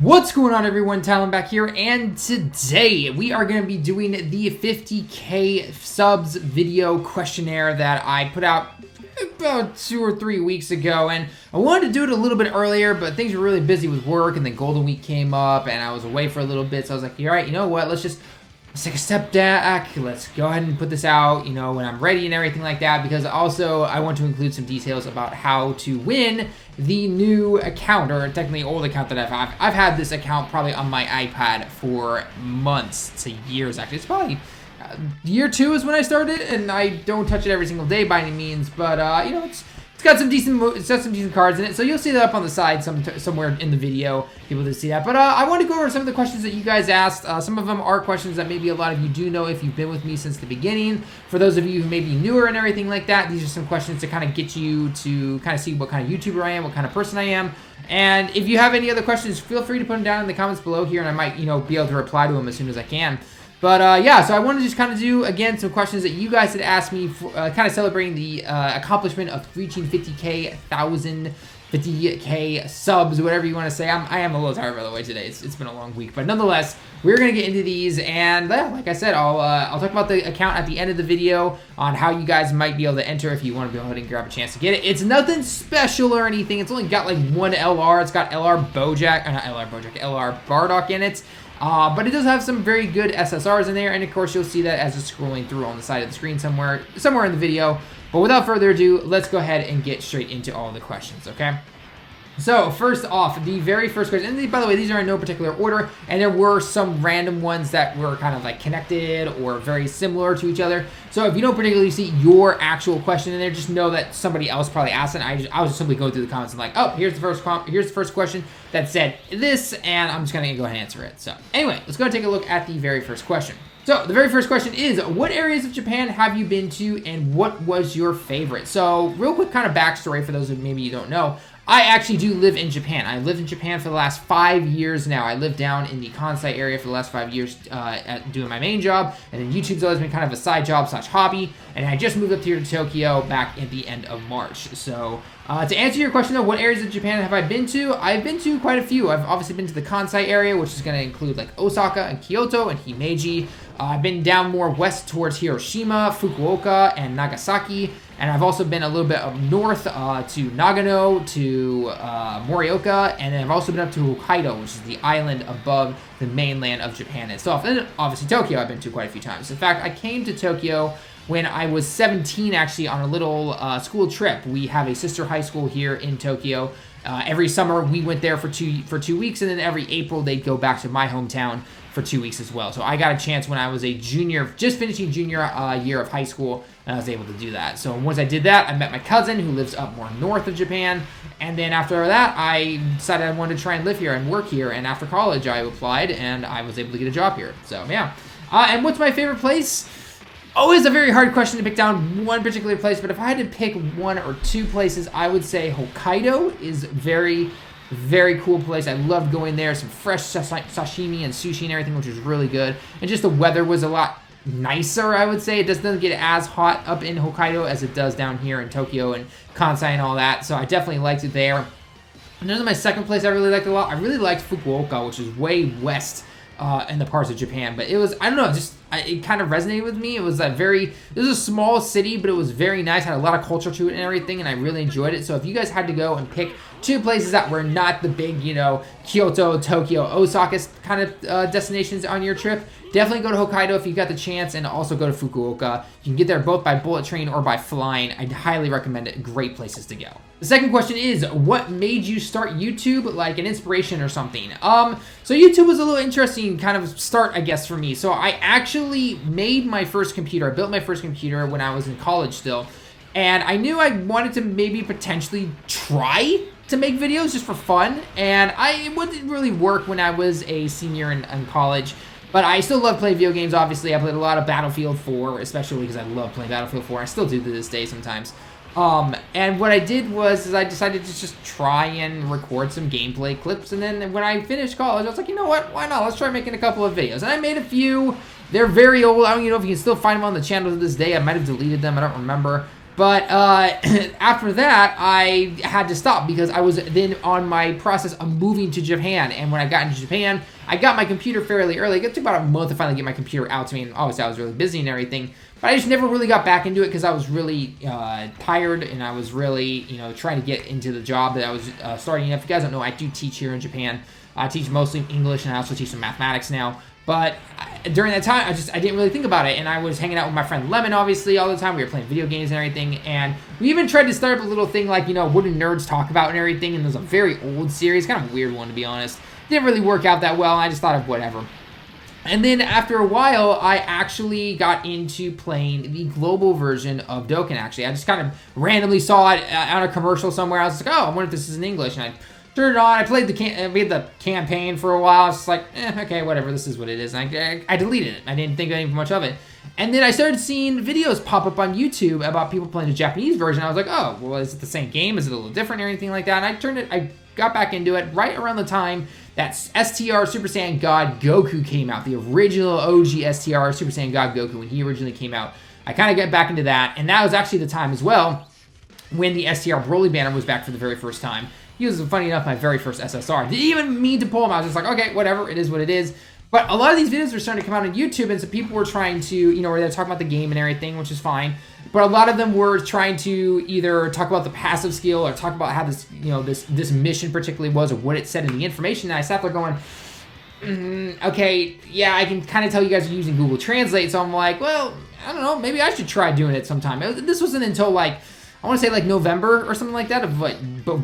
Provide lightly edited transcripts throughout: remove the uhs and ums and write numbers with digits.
What's going on, everyone? TallenV back here, and today we are going to be doing the 50k subs video questionnaire that I put out about 2 or 3 weeks ago, and I wanted to do it a little bit earlier, but things were really busy with work, and then Golden Week came up, and I was away for a little bit, so I was like, all right, you know what, let's take a step back, let's go ahead and put this out, you know, when I'm ready and everything like that, because also I want to include some details about how to win the new account, or technically old account that I've had this account probably on my iPad for months to years, actually. It's probably year 2 is when I started, and I don't touch it every single day by any means, but you know, it's got some decent cards in it, so you'll see that up on the side somewhere in the video, able to see that. But I want to go over some of the questions that you guys asked. Some of them are questions that maybe a lot of you do know if you've been with me since the beginning. For those of you who may be newer and everything like that, these are some questions to kind of get you to kind of see what kind of YouTuber I am, what kind of person I am. And if you have any other questions, feel free to put them down in the comments below here, and I might, you know, be able to reply to them as soon as I can. But yeah, so I want to just kind of do, again, some questions that you guys had asked me, for, kind of celebrating the accomplishment of reaching 50k subs, whatever you want to say. I am a little tired, by the way, today. It's been a long week, but nonetheless, we're going to get into these, and yeah, like I said, I'll talk about the account at the end of the video on how you guys might be able to enter if you want to go ahead and grab a chance to get it. It's nothing special or anything. It's only got like one LR. It's got LR Bardock in it. But it does have some very good SSRs in there, and of course you'll see that as it's scrolling through on the side of the screen somewhere in the video. But without further ado, let's go ahead and get straight into all the questions, okay? So first off, the very first question, and by the way, these are in no particular order, and there were some random ones that were kind of like connected or very similar to each other. So if you don't particularly see your actual question in there, just know that somebody else probably asked it. I was just simply going through the comments and like, oh, here's the first question that said this, and I'm just gonna go ahead and answer it. So anyway, let's go and take a look at the very first question. So the very first question is, what areas of Japan have you been to, and what was your favorite? So real quick kind of backstory for those who maybe you don't know. I actually do live in Japan. I lived in Japan for the last 5 years now. I lived down in the Kansai area for the last 5 years doing my main job, and then YouTube's always been kind of a side job slash hobby, and I just moved up here to Tokyo back at the end of March. So to answer your question though, what areas of Japan have I been to? I've been to quite a few. I've obviously been to the Kansai area, which is going to include like Osaka and Kyoto and Himeji. I've been down more west towards Hiroshima, Fukuoka, and Nagasaki. And I've also been a little bit up north to Nagano, to Morioka, and then I've also been up to Hokkaido, which is the island above the mainland of Japan itself. And then obviously Tokyo I've been to quite a few times. In fact, I came to Tokyo when I was 17, actually, on a little school trip. We have a sister high school here in Tokyo. Every summer we went there for two weeks, and then every April they'd go back to my hometown for 2 weeks as well. So I got a chance when I was a junior, just finishing junior year of high school, and I was able to do that. So once I did that, I met my cousin who lives up more north of Japan, and then after that, I decided I wanted to try and live here and work here, and after college, I applied, and I was able to get a job here. So yeah. And what's my favorite place? Always a very hard question to pick down one particular place, but if I had to pick 1 or 2 places, I would say Hokkaido is very cool place. I loved going there. Some fresh sashimi and sushi and everything, which was really good. And just the weather was a lot nicer, I would say. It doesn't get as hot up in Hokkaido as it does down here in Tokyo and Kansai and all that. So I definitely liked it there. And this is my second place I really liked a lot. I really liked Fukuoka, which is way west in the parts of Japan. But it was, I don't know, just it kind of resonated with me. It was it was a small city, but it was very nice. Had a lot of culture to it and everything, and I really enjoyed it. So if you guys had to go and pick 2 places that were not the big, you know, Kyoto, Tokyo, Osaka kind of destinations on your trip, definitely go to Hokkaido if you got the chance, and also go to Fukuoka. You can get there both by bullet train or by flying. I'd highly recommend it. Great places to go. The second question is, what made you start YouTube, like an inspiration or something? So YouTube was a little interesting kind of start, I guess, for me. So I actually made my first computer. I built my first computer when I was in college still. And I knew I wanted to maybe potentially try to make videos just for fun. And it wouldn't really work when I was a senior in college. But I still love playing video games, obviously. I played a lot of Battlefield 4, especially because I love playing Battlefield 4. I still do to this day sometimes. And what I did was I decided to just try and record some gameplay clips, and then when I finished college, I was like, you know what, why not? Let's try making a couple of videos. And I made a few. They're very old. I don't even know if you can still find them on the channel to this day. I might have deleted them. I don't remember. But after that, I had to stop because I was then on my process of moving to Japan. And when I got into Japan, I got my computer fairly early. It took about a month to finally get my computer out to me. And obviously, I was really busy and everything. But I just never really got back into it because I was really tired and I was really, trying to get into the job that I was starting. If you guys don't know, I do teach here in Japan. I teach mostly English and I also teach some mathematics now. But during that time, I didn't really think about it. And I was hanging out with my friend Lemon, obviously, all the time. We were playing video games and everything. And we even tried to start up a little thing like, what do nerds talk about and everything. And there's a very old series, kind of a weird one, to be honest. Didn't really work out that well. I just thought of whatever. And then after a while, I actually got into playing the global version of Dokkan, actually. I just kind of randomly saw it on a commercial somewhere. I was like, oh, I wonder if this is in English. And I turned it on. I played the campaign for a while. I was just like, okay, whatever. This is what it is. And I deleted it. I didn't think any much of it. And then I started seeing videos pop up on YouTube about people playing the Japanese version. I was like, oh, well, is it the same game? Is it a little different or anything like that? And I got back into it right around the time that STR Super Saiyan God Goku came out. The original OG STR Super Saiyan God Goku, when he originally came out. I kind of got back into that. And that was actually the time as well when the STR Broly banner was back for the very first time. He was, funny enough, my very first SSR. Didn't even mean to pull him. I was just like, okay, whatever. It is what it is. But a lot of these videos were starting to come out on YouTube, and so people were trying to, where they're talking about the game and everything, which is fine. But a lot of them were trying to either talk about the passive skill or talk about how this, this mission particularly was or what it said in the information. And I sat there going, okay, yeah, I can kind of tell you guys are using Google Translate. So I'm like, well, I don't know, maybe I should try doing it sometime. This wasn't until like, I want to say like November or something like that, of like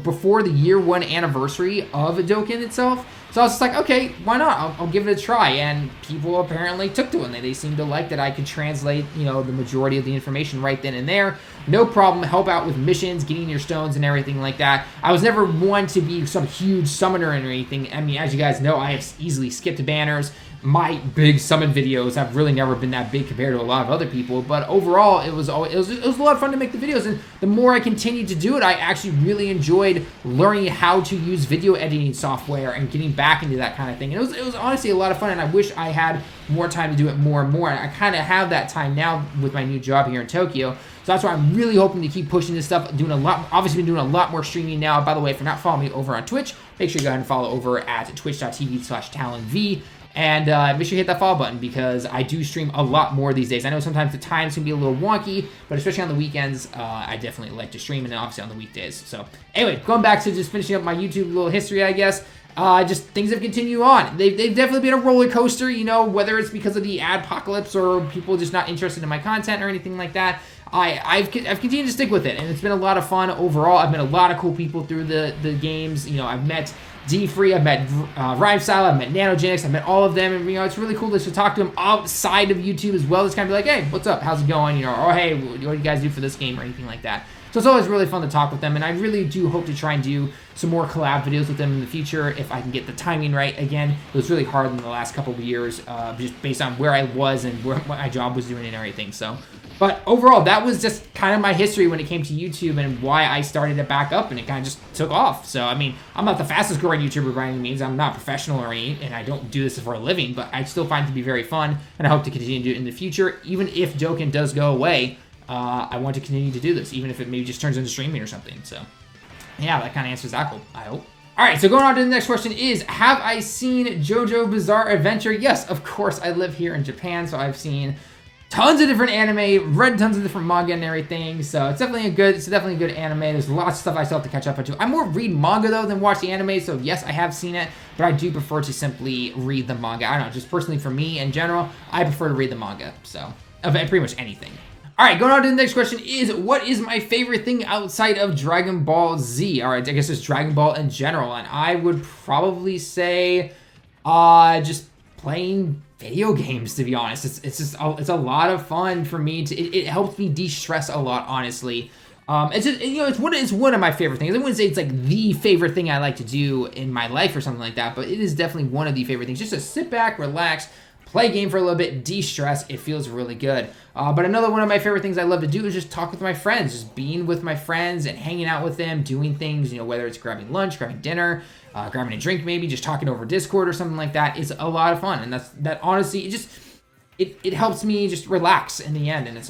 before the year 1 anniversary of Dokkan itself. So I was just like, okay, why not? I'll give it a try. And people apparently took to it. They seemed to like that I could translate, the majority of the information right then and there. No problem. Help out with missions, getting your stones and everything like that. I was never one to be some huge summoner or anything. I mean, as you guys know, I have easily skipped banners. My big summon videos have really never been that big compared to a lot of other people, but overall, it was a lot of fun to make the videos, and the more I continued to do it, I actually really enjoyed learning how to use video editing software and getting back into that kind of thing. And it was honestly a lot of fun, and I wish I had more time to do it more and more. I kind of have that time now with my new job here in Tokyo, so that's why I'm really hoping to keep pushing this stuff, obviously been doing a lot more streaming now. By the way, if you're not following me over on Twitch, make sure you go ahead and follow over at twitch.tv/TallenV. And make sure you hit that follow button because I do stream a lot more these days. I know sometimes the times can be a little wonky, but especially on the weekends, I definitely like to stream, and obviously on the weekdays. So anyway, going back to just finishing up my YouTube little history, I guess. Just things have continued on. They've definitely been a roller coaster, whether it's because of the adpocalypse or people just not interested in my content or anything like that. I've continued to stick with it, and it's been a lot of fun overall. I've met a lot of cool people through the games. I've met D-Free, I've met Rhymestyle, I've met Nanogenics, I've met all of them, and it's really cool to talk to them outside of YouTube as well. It's kind of be like, hey, what's up, how's it going, or hey, what do you guys do for this game, or anything like that. So it's always really fun to talk with them, and I really do hope to try and do some more collab videos with them in the future if I can get the timing right. Again, it was really hard in the last couple of years, just based on where I was and what my job was doing and everything, so. But overall, that was just kind of my history when it came to YouTube and why I started it back up, and it kind of just took off. So, I mean, I'm not the fastest growing YouTuber by any means. I'm not professional or any, and I don't do this for a living, but I still find it to be very fun, and I hope to continue to do it in the future. Even if Dokkan does go away, I want to continue to do this, even if it maybe just turns into streaming or something. So, yeah, that kind of answers that, I hope. All right, so going on to the next question is, have I seen JoJo Bizarre Adventure? Yes, of course. I live here in Japan, so I've seen tons of different anime, read tons of different manga and everything, so it's definitely a good anime. There's lots of stuff I still have to catch up on. I more read manga though than watch the anime, so yes, I have seen it, but I do prefer to simply read the manga. I don't know, just personally for me in general, I prefer to read the manga, so of pretty much anything. All right, going on to the next question is, what is my favorite thing outside of Dragon Ball Z? All right, I guess it's Dragon Ball in general, and I would probably say just playing video games, to be honest. It's a lot of fun for me. It helps me de-stress a lot, honestly. It's just, it's one of my favorite things. I wouldn't say it's like the favorite thing I like to do in my life or something like that, but it is definitely one of the favorite things. Just to sit back, relax, play a game for a little bit, de-stress. It feels really good. But another one of my favorite things I love to do is just talk with my friends, just being with my friends and hanging out with them, doing things, whether it's grabbing lunch, grabbing dinner, grabbing a drink maybe, just talking over Discord or something like that is a lot of fun. And that honestly, it helps me just relax in the end, and it's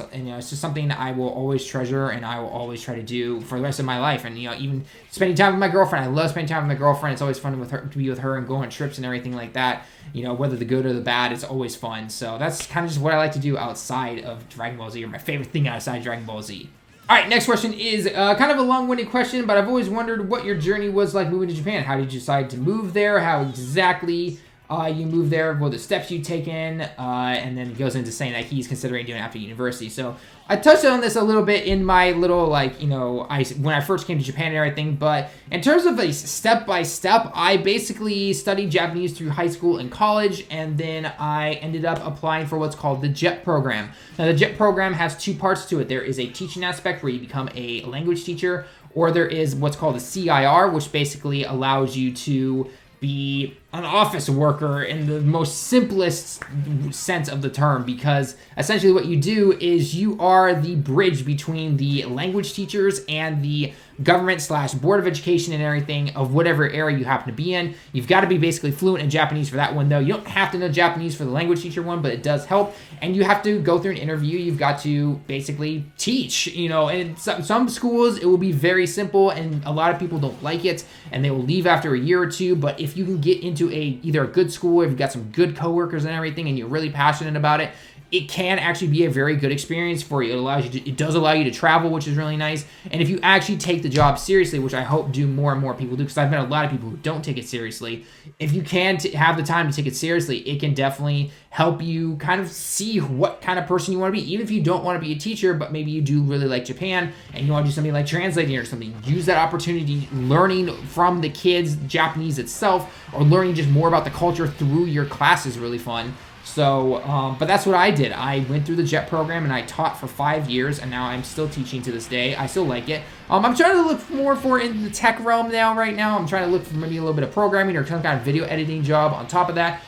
just something that I will always treasure and I will always try to do for the rest of my life. And even spending time with my girlfriend, I love spending time with my girlfriend. It's always fun to be with her and go on trips and everything like that. Whether the good or the bad, it's always fun. So that's kind of just what I like to do outside of Dragon Ball Z, or my favorite thing outside Dragon Ball Z. All right, next question is kind of a long-winded question, but I've always wondered what your journey was like moving to Japan. How did you decide to move there? How exactly you moved there? What the steps you've taken? And then he goes into saying that he's considering doing it after university. So I touched on this a little bit in my little, when I first came to Japan and everything. But in terms of a step-by-step, I basically studied Japanese through high school and college, and then I ended up applying for what's called the JET program. Now, the JET program has two parts to it. There is a teaching aspect where you become a language teacher, or there is what's called a CIR, which basically allows you to be an office worker in the most simplest sense of the term, because essentially what you do is you are the bridge between the language teachers and the government/board of education and everything of whatever area you happen to be in. You've got to be basically fluent in Japanese for that one, though. You don't have to know Japanese for the language teacher one, but it does help. And you have to go through an interview. You've got to basically teach, and some schools it will be very simple, and a lot of people don't like it and they will leave after a year or two. But if you can get into either a good school, if you've got some good coworkers and everything and you're really passionate about it, it can actually be a very good experience for you. It does allow you to travel, which is really nice. And if you actually take the job seriously, which I hope more and more people do, because I've met a lot of people who don't take it seriously, if you can have the time to take it seriously, it can definitely help you kind of see what kind of person you want to be. Even if you don't want to be a teacher, but maybe you do really like Japan and you want to do something like translating or something, use that opportunity, learning from the kids Japanese itself, or learning just more about the culture through your class is really fun. So, but that's what I did. I went through the JET program and I taught for 5 years, and now I'm still teaching to this day. I still like it. I'm trying to look more for in the tech realm right now. I'm trying to look for maybe a little bit of programming or some kind of video editing job on top of that.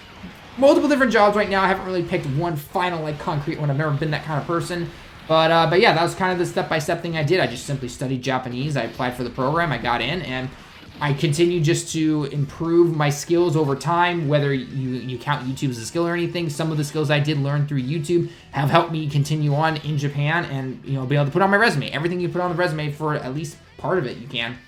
Multiple different jobs right now. I haven't really picked one final, concrete one. I've never been that kind of person. But yeah, that was kind of the step-by-step thing I did. I just simply studied Japanese. I applied for the program. I got in, and I continue just to improve my skills over time, whether you count YouTube as a skill or anything. Some of the skills I did learn through YouTube have helped me continue on in Japan and, be able to put on my resume. Everything you put on the resume, for at least part of it, you can.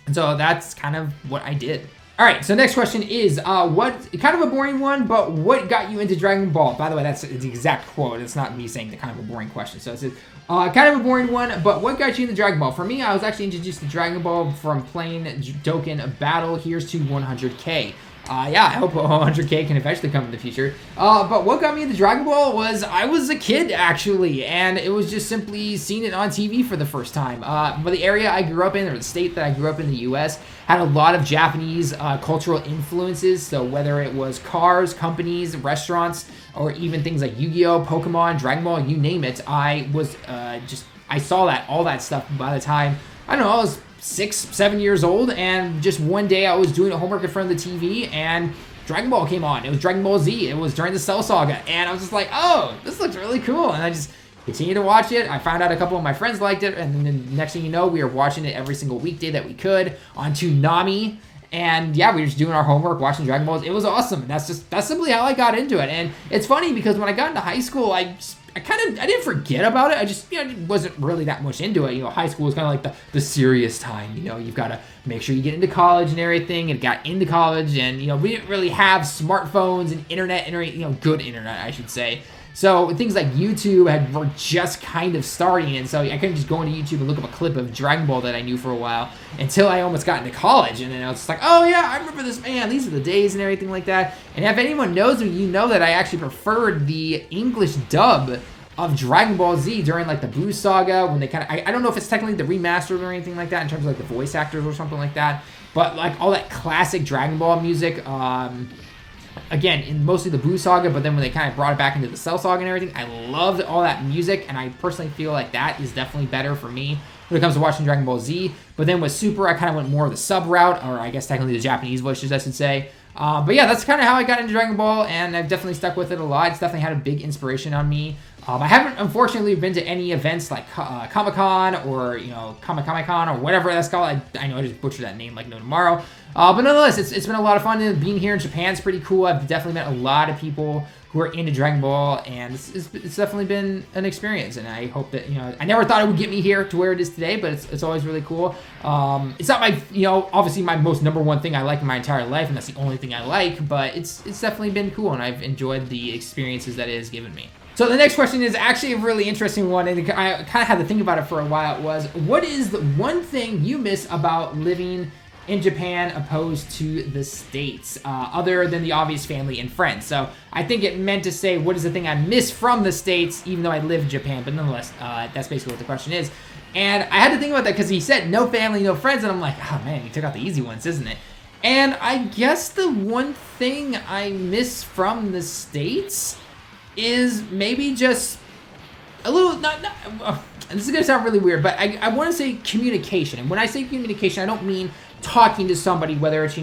And so that's kind of what I did. All right, so next question is, kind of a boring one, but what got you into Dragon Ball? By the way, that's the exact quote. It's not me saying the kind of a boring question. So it says, kind of a boring one, but what got you into Dragon Ball? For me, I was actually introduced to Dragon Ball from playing Dokkan Battle. Here's to 100K. Yeah, I hope 100K can eventually come in the future. But what got me into Dragon Ball was I was a kid, actually, and it was just simply seeing it on TV for the first time. But the area I grew up in, or the state that I grew up in, the U.S., had a lot of Japanese cultural influences. So whether it was cars, companies, restaurants, or even things like Yu-Gi-Oh!, Pokemon, Dragon Ball, you name it, I saw all that stuff by the time, I don't know, I was 6, 7 years old, and just one day I was doing homework in front of the TV, and Dragon Ball came on. It was Dragon Ball Z. It was during the Cell Saga, and I was just like, oh, this looks really cool, and I just continued to watch it. I found out a couple of my friends liked it, and then the next thing you know, we were watching it every single weekday that we could on Toonami. And yeah, we were just doing our homework, watching Dragon Balls. It was awesome. That's simply how I got into it. And it's funny because when I got into high school, I didn't forget about it. I just, wasn't really that much into it. High school was kind of like the serious time. You've got to make sure you get into college and everything. And got into college, and we didn't really have smartphones and internet, good internet, I should say. So things like YouTube were just kind of starting, and so I couldn't just go into YouTube and look up a clip of Dragon Ball that I knew for a while until I almost got into college, and then I was just like, oh yeah, I remember this, man, these are the days and everything like that. And if anyone knows me, you know that I actually preferred the English dub of Dragon Ball Z during the Buu Saga, when they I don't know if it's technically the remastered or anything like that in terms of the voice actors or something like that, but all that classic Dragon Ball music, again, in mostly the Buu Saga, but then when they kind of brought it back into the Cell Saga and everything, I loved all that music, and I personally feel like that is definitely better for me when it comes to watching Dragon Ball Z. But then with Super, I kind of went more of the sub route, or I guess technically the Japanese voices, I should say. But yeah, that's kind of how I got into Dragon Ball, and I've definitely stuck with it a lot. It's definitely had a big inspiration on me. I haven't, unfortunately, been to any events like Comic-Con or, Comic-Con or whatever that's called. I know I just butchered that name like no tomorrow. But nonetheless, it's been a lot of fun. And being here in Japan's pretty cool. I've definitely met a lot of people who are into Dragon Ball, and it's definitely been an experience, and I hope that, I never thought it would get me here to where it is today, but it's always really cool. It's not my, obviously my most #1 thing I like in my entire life, and that's the only thing I like, but it's definitely been cool, and I've enjoyed the experiences that it has given me. So the next question is actually a really interesting one, and I kind of had to think about it for a while. What is the one thing you miss about living in Japan opposed to the States, other than the obvious family and friends? So I think it meant to say, what is the thing I miss from the States, even though I live in Japan? But nonetheless, that's basically what the question is. And I had to think about that because he said no family, no friends, and I'm like, oh man, he took out the easy ones, isn't it? And I guess the one thing I miss from the States is maybe just a little, this is gonna sound really weird, but I want to say communication. And when I say communication, I don't mean talking to somebody, whether it's,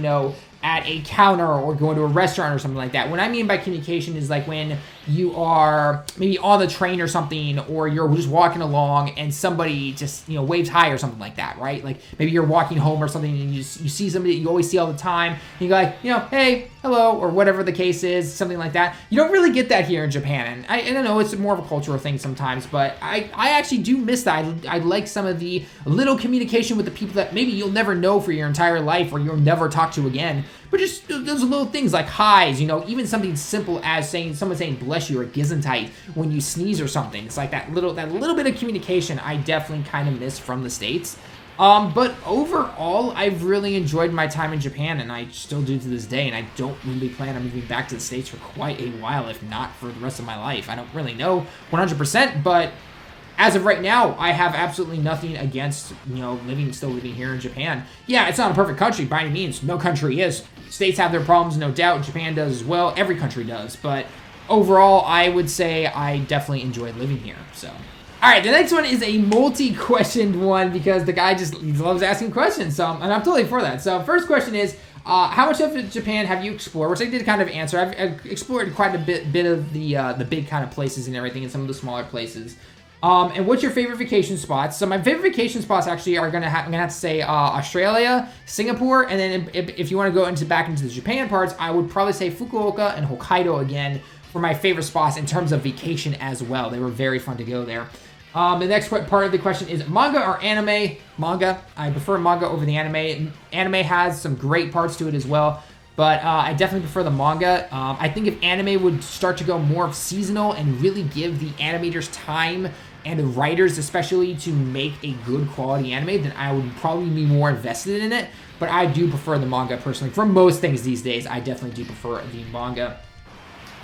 at a counter or going to a restaurant or something like that. What I mean by communication is like when you are maybe on the train or something, or you're just walking along and somebody just, waves hi or something like that, right? Like maybe you're walking home or something and you see somebody that you always see all the time, and you go like, hey, hello, or whatever the case is, something like that. You don't really get that here in Japan, and I don't know, it's more of a cultural thing sometimes, but I actually do miss that. I like some of the little communication with the people that maybe you'll never know for your entire life or you'll never talk to again, but just those little things like highs, even something simple as someone saying bless you or gesundheit when you sneeze or something. It's like that little bit of communication I definitely kind of miss from the States. But overall, I've really enjoyed my time in Japan, and I still do to this day, and I don't really plan on moving back to the States for quite a while, if not for the rest of my life. I don't really know 100%, but as of right now, I have absolutely nothing against, still living here in Japan. Yeah, it's not a perfect country by any means. No country is. States have their problems, no doubt. Japan does as well. Every country does. But overall, I would say I definitely enjoy living here. So, all right, the next one is a multi-questioned one because the guy just loves asking questions. So, and I'm totally for that. So, first question is, how much of Japan have you explored? Which I did kind of answer. I've explored quite a bit of the big kind of places and everything, and some of the smaller places. And what's your favorite vacation spots? So my favorite vacation spots actually are I'm gonna have to say Australia, Singapore, and then if you want to go back into the Japan parts, I would probably say Fukuoka and Hokkaido again for my favorite spots in terms of vacation as well. They were very fun to go there. The next part of the question is manga or anime? Manga. I prefer manga over the anime. Anime has some great parts to it as well, but I definitely prefer the manga. I think if anime would start to go more seasonal and really give the animators time and the writers especially to make a good quality anime, then I would probably be more invested in it. But I do prefer the manga personally. For most things these days, I definitely do prefer the manga.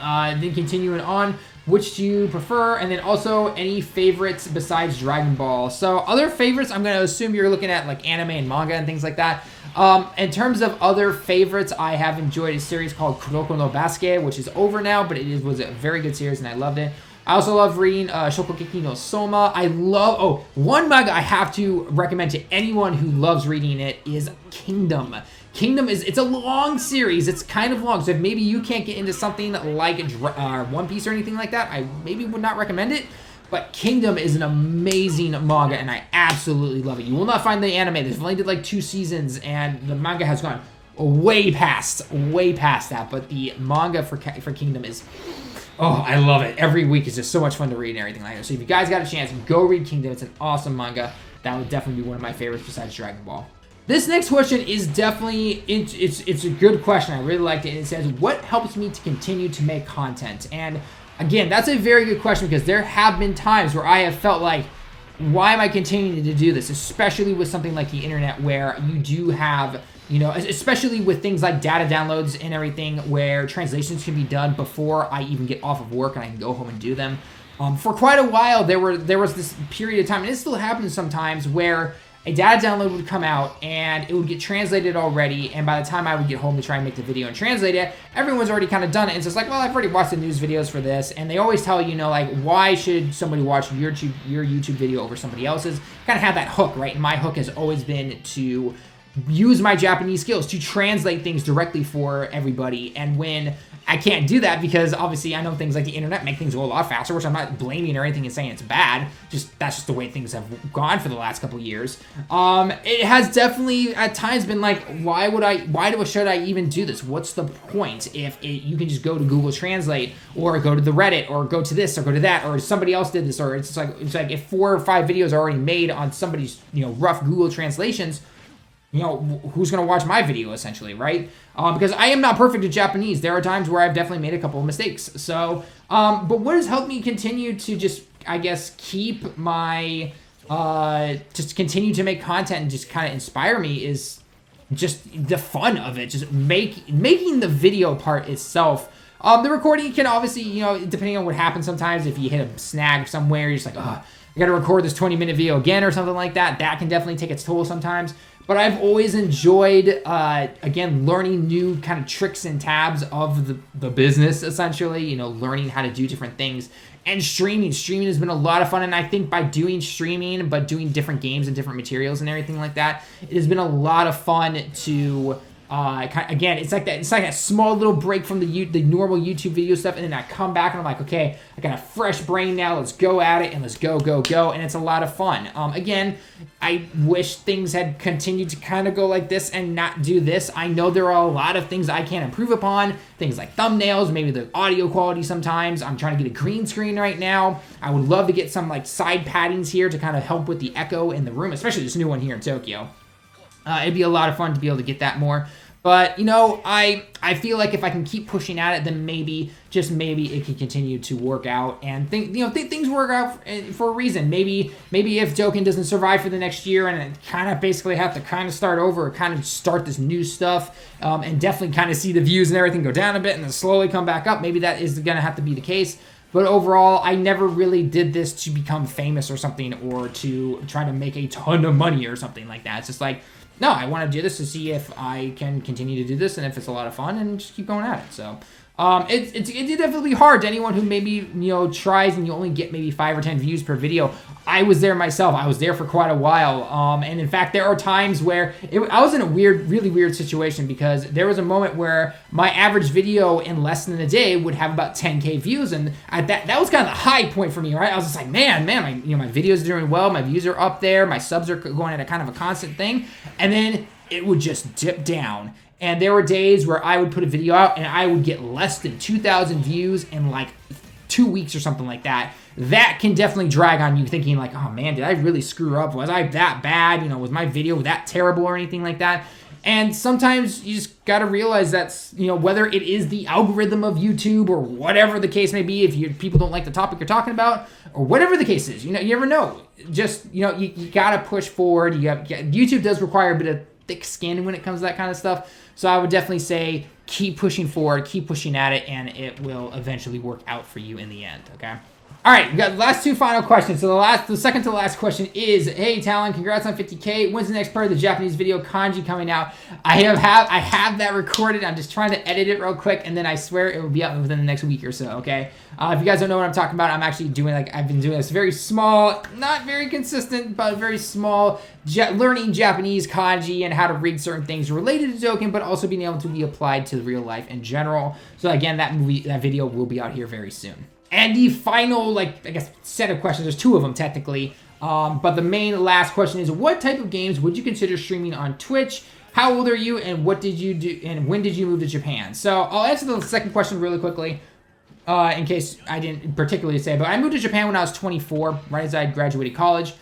Then continuing on, which do you prefer? And then also any favorites besides Dragon Ball. So other favorites, I'm going to assume you're looking at like anime and manga and things like that. In terms of other favorites, I have enjoyed a series called Kuroko no Basuke, which is over now, but it was a very good series and I loved it. I also love reading Shokugeki no Soma. I love, one manga I have to recommend to anyone who loves reading it is Kingdom. Kingdom it's a long series. It's kind of long, so if maybe you can't get into something like One Piece or anything like that, I maybe would not recommend it. But Kingdom is an amazing manga, and I absolutely love it. You will not find the anime. They've only did like 2 seasons, and the manga has gone way past that. But the manga for Kingdom is, oh, I love it. Every week is just so much fun to read and everything like that. So if you guys got a chance, go read Kingdom. It's an awesome manga. That would definitely be one of my favorites besides Dragon Ball. This next question is definitely, it's a good question. I really liked it. And it says, what helps me to continue to make content? And again, that's a very good question because there have been times where I have felt like, why am I continuing to do this? Especially with something like the internet where you do have, especially with things like data downloads and everything where translations can be done before I even get off of work and I can go home and do them. For quite a while, there was this period of time, and it still happens sometimes, where a data download would come out and it would get translated already, and by the time I would get home to try and make the video and translate it, everyone's already kind of done it. And so it's like, well, I've already watched the news videos for this, and they always tell you, like, why should somebody watch your YouTube video over somebody else's? Kind of have that hook, right? And my hook has always been to use my Japanese skills to translate things directly for everybody. And when I can't do that, because obviously I know things like the internet make things go a lot faster, which I'm not blaming or anything and saying it's bad. That's just the way things have gone for the last couple of years. It has definitely at times been like, should I even do this? What's the point if you can just go to Google Translate or go to the Reddit or go to this or go to that, or somebody else did this, or it's like if 4 or 5 videos are already made on somebody's rough Google translations, who's going to watch my video, essentially, right? Because I am not perfect at Japanese. There are times where I've definitely made a couple of mistakes. So, but what has helped me continue to just, I guess, keep my, just continue to make content and just kind of inspire me is just the fun of it. Just making the video part itself. The recording can obviously, depending on what happens sometimes, if you hit a snag somewhere, you're just like, I got to record this 20-minute video again or something like that. That can definitely take its toll sometimes. But I've always enjoyed, again, learning new kind of tricks and tabs of the business, essentially, learning how to do different things. And streaming has been a lot of fun. And I think by doing streaming, but doing different games and different materials and everything like that, it has been a lot of fun to... again, it's like that small little break from the normal YouTube video stuff, and then I come back and I'm like, okay, I got a fresh brain now. Let's go at it and let's go, and it's a lot of fun. Again, I wish things had continued to kind of go like this and not do this. I know there are a lot of things I can improve upon, things like thumbnails, maybe the audio quality sometimes. I'm trying to get a green screen right now. I would love to get some like side paddings here to kind of help with the echo in the room, especially this new one here in Tokyo. It'd be a lot of fun to be able to get that more. But, I feel like if I can keep pushing at it, then maybe it can continue to work out. And things work out for a reason. Maybe if Dokkan doesn't survive for the next year and it kind of basically have to kind of start over, or kind of start this new stuff, and definitely kind of see the views and everything go down a bit and then slowly come back up, maybe that is going to have to be the case. But overall, I never really did this to become famous or something, or to try to make a ton of money or something like that. It's just like, no, I want to do this to see if I can continue to do this and if it's a lot of fun, and just keep going at it. So it's definitely hard to anyone who maybe tries and you only get maybe 5 or 10 views per video. I was there myself. I was there for quite a while. And in fact, there are times where I was in a really weird situation, because there was a moment where my average video in less than a day would have about 10K views, and that was kind of the high point for me, right? I was just like, man, my videos are doing well, my views are up there, my subs are going at a kind of a constant thing, and then it would just dip down. And there were days where I would put a video out and I would get less than 2,000 views in like 2 weeks or something like that. That can definitely drag on you, thinking like, oh man, did I really screw up? Was I that bad? Was my video that terrible or anything like that? And sometimes you just got to realize that's, whether it is the algorithm of YouTube or whatever the case may be, if people don't like the topic you're talking about, or whatever the case is, you never know. Just, you got to push forward. YouTube does require a bit of thick skin when it comes to that kind of stuff. So I would definitely say keep pushing forward, keep pushing at it, and it will eventually work out for you in the end, okay? All right, we got the last 2 final questions. So the second to last question is, hey, Talon, congrats on 50K. When's the next part of the Japanese video kanji coming out? I have that recorded. I'm just trying to edit it real quick, and then I swear it will be out within the next week or so, okay? If you guys don't know what I'm talking about, I'm actually doing, I've been doing this very small, not very consistent, but very small, learning Japanese kanji and how to read certain things related to Dokkan, but also being able to be applied to real life in general. So again, that video will be out here very soon. And the final, set of questions, there's 2 of them technically, but the main last question is, what type of games would you consider streaming on Twitch? How old are you, and what did you do, and when did you move to Japan? So I'll answer the second question really quickly, in case I didn't particularly say, but I moved to Japan when I was 24, right as I graduated college.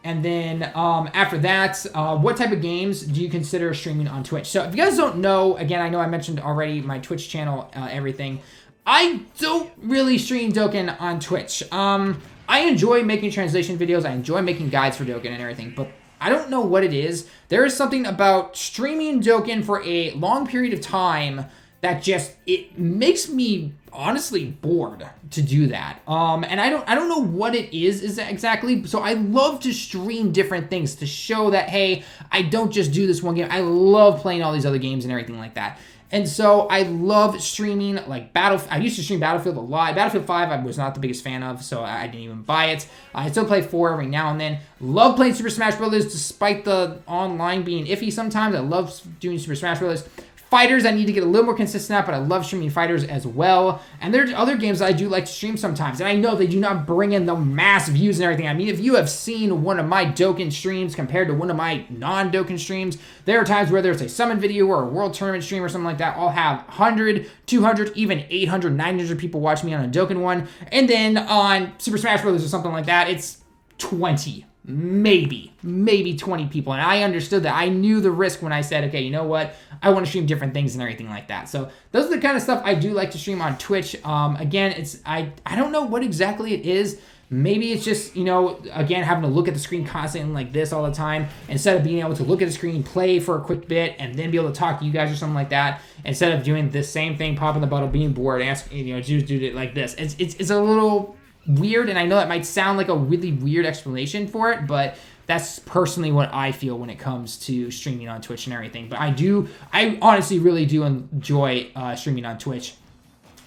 And then after that, what type of games do you consider streaming on Twitch? So if you guys don't know, again, I know I mentioned already my Twitch channel, everything. I don't really stream Dokkan on Twitch. I enjoy making translation videos. I enjoy making guides for Dokkan and everything, but I don't know what it is. There is something about streaming Dokkan for a long period of time that it makes me honestly bored to do that. And I don't know what it is exactly. So I love to stream different things to show that, hey, I don't just do this one game. I love playing all these other games and everything like that. And so I love streaming like I used to stream Battlefield a lot. Battlefield 5 I was not the biggest fan of, so I didn't even buy it. I still play 4 every now and then. Love playing Super Smash Bros. Despite the online being iffy sometimes. I love doing Super Smash Bros. Fighters, I need to get a little more consistent at, but I love streaming fighters as well. And there's other games that I do like to stream sometimes. And I know they do not bring in the mass views and everything. I mean, if you have seen one of my Dokkan streams compared to one of my non-Dokkan streams, there are times where there's a summon video or a world tournament stream or something like that. I'll have 100, 200, even 800, 900 people watch me on a Dokkan one. And then on Super Smash Bros. Or something like that, it's 20. Maybe 20 people. And I understood that. I knew the risk when I said, okay, you know what? I want to stream different things and everything like that. So those are the kind of stuff I do like to stream on Twitch. Again, I don't know what exactly it is. Maybe it's just, you know, again, having to look at the screen constantly like this all the time, instead of being able to look at the screen, play for a quick bit, and then be able to talk to you guys or something like that, instead of doing the same thing, popping the bottle, being bored, asking, you know, just do it like this. It's a little weird, and I know that might sound like a really weird explanation for it, but that's personally what I feel when it comes to streaming on Twitch and everything. But I honestly really do enjoy streaming on Twitch.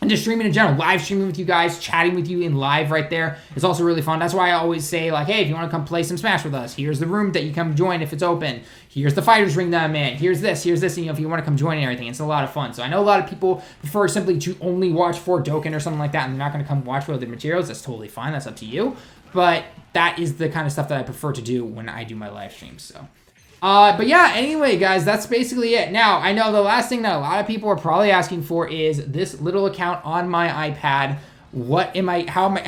And just streaming in general, live streaming with you guys, chatting with you in live right there is also really fun. That's why I always say, like, hey, if you want to come play some Smash with us, here's the room that you come join if it's open. Here's the fighters ring that I'm in. Here's this, and, you know, if you want to come join and everything. It's a lot of fun. So I know a lot of people prefer simply to only watch for Dokkan or something like that, and they're not going to come watch for other materials. That's totally fine. That's up to you. But that is the kind of stuff that I prefer to do when I do my live streams, so... but yeah, anyway, guys, that's basically it. Now, I know the last thing that a lot of people are probably asking for is this little account on my iPad.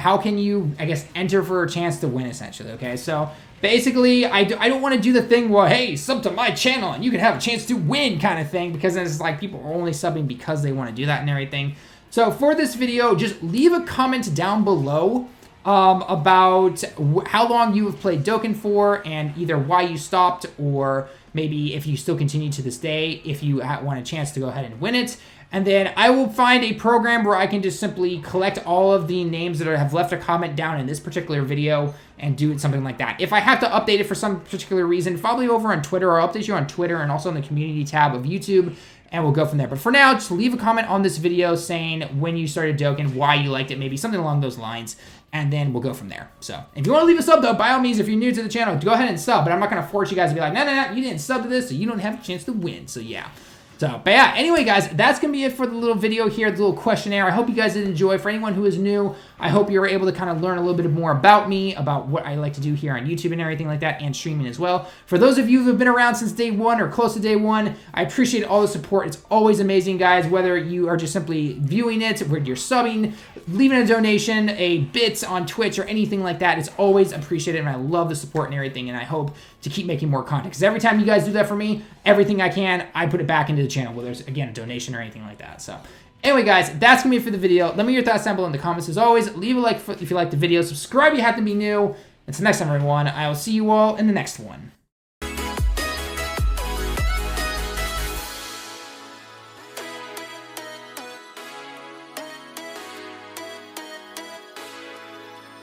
How can you, I guess, enter for a chance to win, essentially, okay? So, basically, I don't want to do the thing where, hey, sub to my channel and you can have a chance to win kind of thing, because then it's like people are only subbing because they want to do that and everything. So, for this video, just leave a comment down below about how long you have played Dokkan for, and either why you stopped, or maybe if you still continue to this day, if you want a chance to go ahead and win it. And then I will find a program where I can just simply collect all of the names that have left a comment down in this particular video and do something like that. If I have to update it for some particular reason, probably over on Twitter. I'll update you on Twitter and also in the community tab of YouTube, and we'll go from there. But for now, just leave a comment on this video saying when you started Dokkan, why you liked it, maybe something along those lines, and then we'll go from there. So if you want to leave a sub, though, by all means, if you're new to the channel, go ahead and sub. But I'm not going to force you guys to be like, no, you didn't sub to this, so you don't have a chance to win. So yeah. So, but yeah, anyway, guys, that's going to be it for the little video here, the little questionnaire. I hope you guys did enjoy. For anyone who is new, I hope you were able to kind of learn a little bit more about me, about what I like to do here on YouTube and everything like that, and streaming as well. For those of you who have been around since day one or close to day one, I appreciate all the support. It's always amazing, guys, whether you are just simply viewing it, whether you're subbing, leaving a donation, a bit on Twitch, or anything like that. It's always appreciated, and I love the support and everything, and I hope to keep making more content, because every time you guys do that for me, everything I can, I put it back into the channel, whether it's, again, a donation or anything like that. So anyway, guys, that's going to be it for the video. Let me know your thoughts down below in the comments. As always, leave a like if you like the video. Subscribe if you happen to be new. Until next time, everyone, I will see you all in the next one.